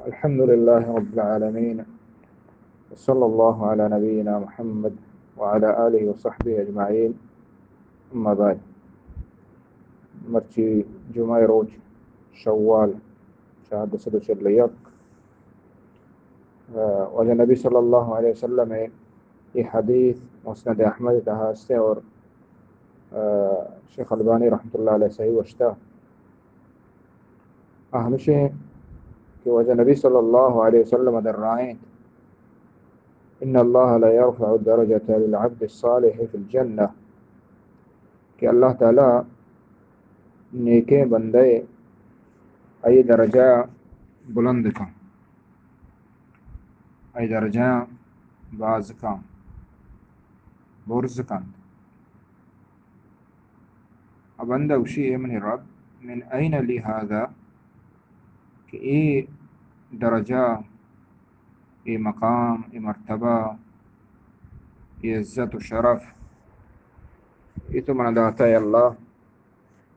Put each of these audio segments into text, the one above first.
الحمد لله رب العالمين، وصلى الله على نبينا محمد وعلى آله وصحبه أجمعين. أما بعد، مرچی جمعہ روز شوال شهادة سدو شرلیق وجہ نبی صلی اللہ علیہ وسلم یہ حدیث مسند احمد تحاستے اور شیخ البانی رحمۃ اللہ علیہ صحیح وشتا ہمیشہ کہ وجہ نبی صلی اللہ علیہ وسلم در رائن ان اللہ لا يرفع الدرجة للعبد الصالح في الجنہ کہ اللہ تعالی نیکے بندے ای درجہ بلند کن، ای درجہ باز کن، برز کن. ابندہ وشی من رب من این لی هذا کہ ای درجہ، ای مقام، ای مرتبہ، ای عزت و شرف ای تو من داتا ہے اللہ،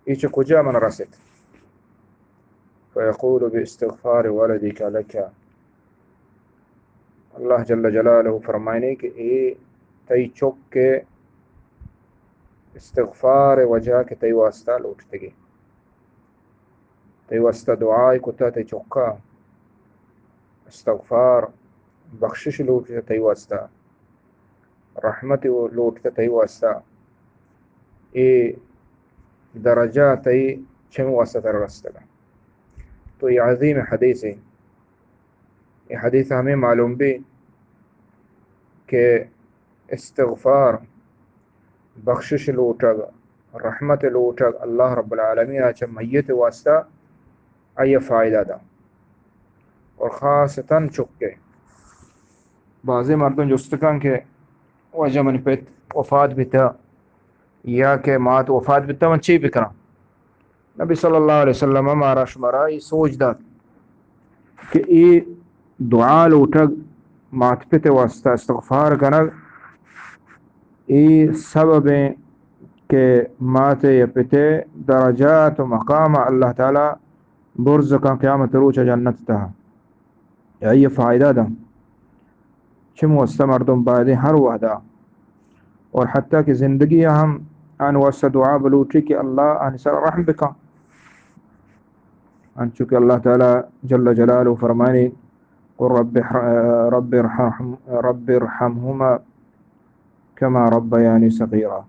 ای چه کجا من رسد. فیقول باستغفار ولدک لک، اللہ جل جلالہ فرمائنے کہ ای تی چک کے استغفار وجہ کے تی واسطہ لوٹتے گی، تی واسطہ دعائی کتا تی چکا استغفار بخشش لوٹتے تی واسطہ، رحمت لوٹتے تی واسطہ، ای درجہ تی چھم واسطہ تر رستے گا. تو یہ عظیم حدیث ہے. یہ حدیث ہمیں معلوم بھی کہ استغفار بخشش لوٹگ، رحمت لوٹگ اللہ رب العالمین آچا میت واسطہ ای فائدہ دا. اور خاصتاً چکے بعضی مردوں جستکان کے وجہ من پیت وفات بیتا یا کہ مات وفات بیتا من چی بکرا. نبی صلی اللہ علیہ وسلم ہمارا شمارا یہ سوچ دا کہ ای دعا لوٹگ مات پیت واسطہ استغفار کنگ ای سبب کہ مات یا پیتے درجات و مقام اللہ تعالی برز کا قیامت روچ جنت تہا. یہ فائدہ دا چم واسطہ مردم بعدی ہر وحدہ. اور حتیٰ کہ زندگی ہم ان واسطہ دعا بلوٹی کہ اللہ ان سر رحم بکا، ان چکہ اللہ تعالی جل جلالہ فرمانی قل رب ارحمہما کما ربیانی صغیرا،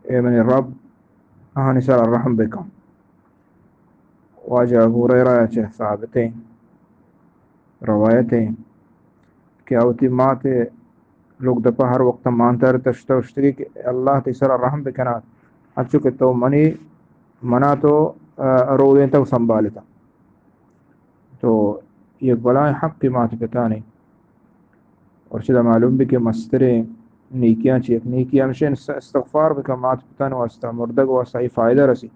اے من رب ان سر رحم بکا. واجہ ابو ہریرہ چہ ثابتیں روایتیں کہ اوتی ماں تے لوگ دپا ہر وقت مانتا رہتا اشتگی کہ اللہ تی سر رحم بکنا، اچھو کہ تو منا تو رولیں تو سنبھالتا. تو یہ بلائیں حق کی مات پتا نہیں. اور شدہ معلوم بھی کہ مستریں نیکیاں چیک نیکیاں مشین استغفار بکا مات پتا نہیں واسطہ مردگ واسطہ ہی فائدہ رسی.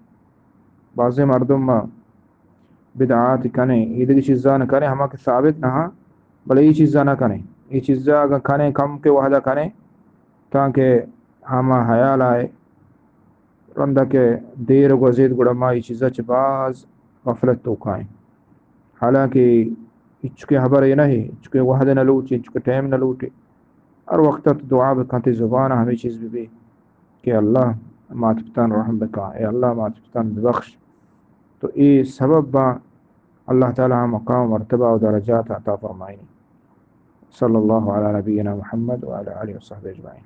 بعض مردم بدعات کنے یہ چیزاں نہ کریں ہما کے ثابت نہ بلے یہ چیزاں نہ کریں. یہ چیزاں اگر کھانے کم کے وحدہ کریں تاکہ ہما حیال آئے رندہ کے دیر و گزید گڑما یہ چیزاں باز غفلت تو کھائیں. حالانکہ چکے حبر یہ نہیں چکے وحدہ نہ لوٹے چکے ٹائم نہ لوٹے ہر وقت دعا بکھانتے زبان ہمیں چیز بھی کہ اللہ مات پتان رحم بکا، اے اللہ مات پتان بخش. تو یہ سبب با اللہ تعالی مقام مرتبہ و درجات عطا فرمائیں. صلی اللہ علی نبینا محمد وعلی آلہ وصحبہ اجمعین.